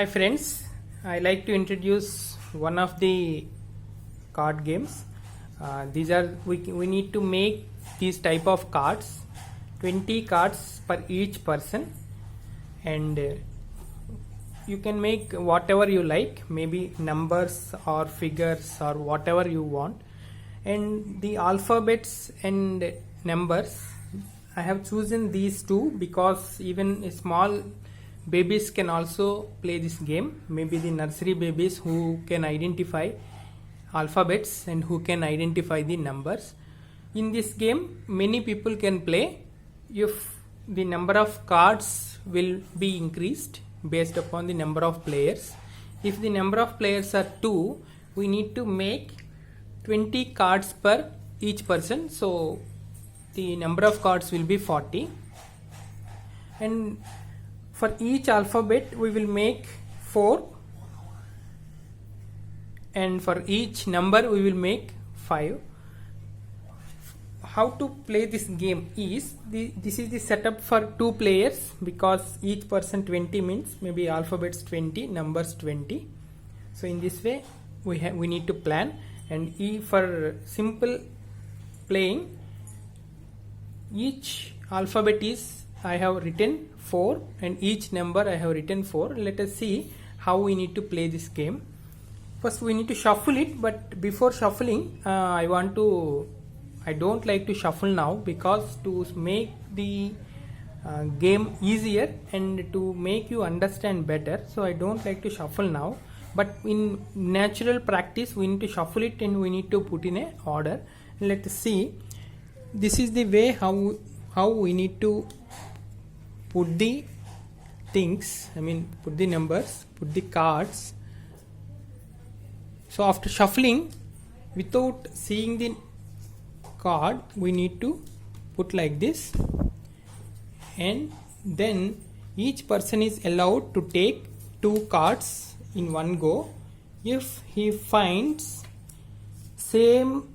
Hi friends, I like to introduce one of the card games. These are we need to make these type of cards, 20 cards per each person, and you can make whatever you like, maybe numbers or figures or whatever you want. And the alphabets and numbers, I have chosen these two because even small babies can also play this game. Maybe the nursery babies who can identify alphabets and who can identify the numbers. In this game, many people can play if the number of cards will be increased based upon the number of players. If the number of players are 2, we need to make 20 cards per each person, so the number of cards will be 40, and for each alphabet we will make 4, and for each number we will make 5. How to play this game is this is the setup for 2 players, because each person 20 means maybe alphabets 20, numbers 20. So in this way we need to plan. And for simple playing, each alphabet is I have written 4 and each number I have written 4. Let us see how we need to play this game. First we need to shuffle it, but before shuffling I don't like to shuffle now, because to make the game easier and to make you understand better, so I don't like to shuffle now. But in natural practice we need to shuffle it and we need to put in a order. Let us see. This is the way how we need to put the things, put the numbers, put the cards. So after shuffling, without seeing the card, we need to put like this, and then each person is allowed to take 2 cards in one go. If he finds same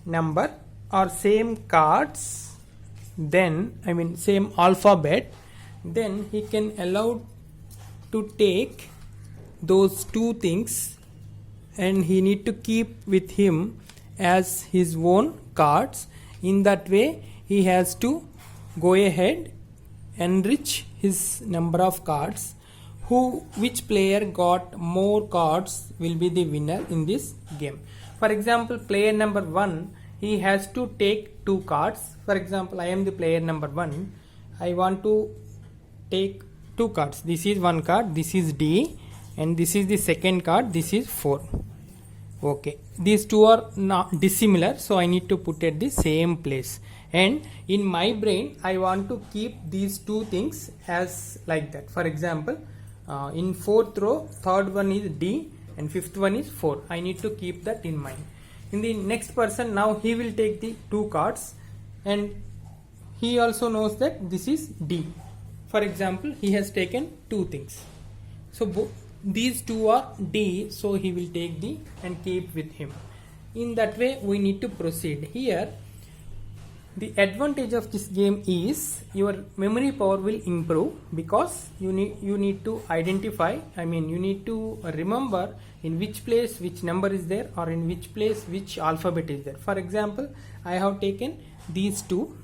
number or same cards, then same alphabet, then he can allow to take those 2 things, and he need to keep with him as his own cards. In that way he has to go ahead, enrich his number of cards. Which player got more cards will be the winner in this game. For example, player number 1, he has to take 2 cards. For example, I am the player number 1. I want to take 2 cards. This is 1 card, this is D, and this is the second card, this is 4. Okay, these 2 are not dissimilar, so I need to put at the same place. And in my brain I want to keep these 2 things as like that. For example, in 4th row, 3rd one is D and 5th one is 4. I need to keep that in mind. In the next person, now he will take the 2 cards, and he also knows that this is D. For example, he has taken 2 things, so these 2 are D, so he will take D and keep with him. In that way we need to proceed. Here the advantage of this game is your memory power will improve, because you need to identify, you need to remember in which place which number is there, or in which place which alphabet is there. For example, I have taken these 2.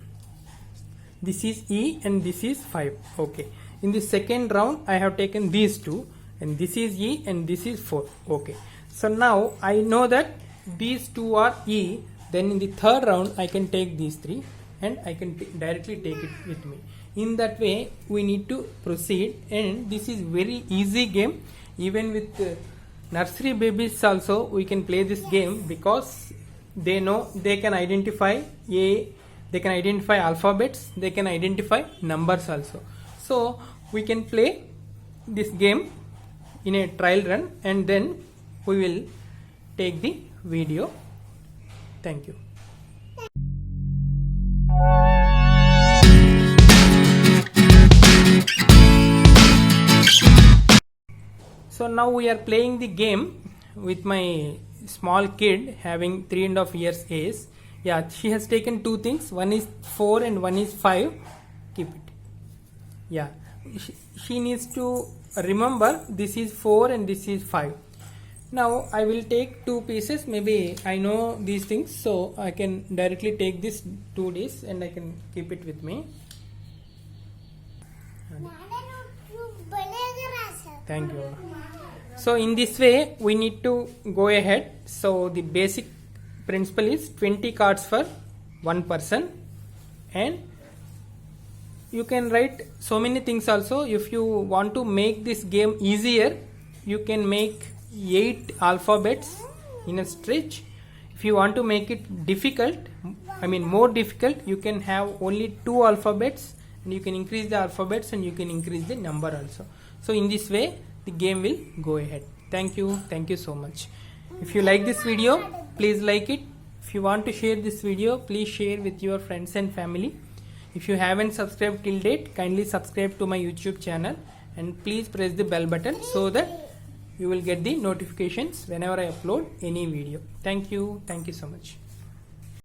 This is E and this is 5. Okay. In the second round I have taken these 2, and this is E and this is 4. Okay. So now I know that these 2 are E. Then in the third round I can take these 3 and I can directly take it with me. In that way we need to proceed, and this is very easy game. Even with nursery babies also we can play this game, because they know, they can identify they can identify alphabets, they can identify numbers also. So we can play this game in a trial run, and then we will take the video. Thank you. So now we are playing the game with my small kid having 3.5 years age. Yeah, she has taken 2 things. One is 4 and one is 5. Keep it. Yeah, she needs to remember this is 4 and this is 5. Now I will take 2 pieces. Maybe I know these things, so I can directly take this 2 discs and I can keep it with me. Thank you. So in this way we need to go ahead. So the basic principle is 20 cards for one person, and you can write so many things also. If you want to make this game easier, you can make 8 alphabets in a stretch. If you want to make it difficult, more difficult, you can have only 2 alphabets, and you can increase the alphabets and you can increase the number also. So in this way the game will go ahead. Thank you so much. If you like this video, please like it. If you want to share this video, please share with your friends and family. If you haven't subscribed till date, kindly subscribe to my YouTube channel and please press the bell button so that you will get the notifications whenever I upload any video. Thank you so much.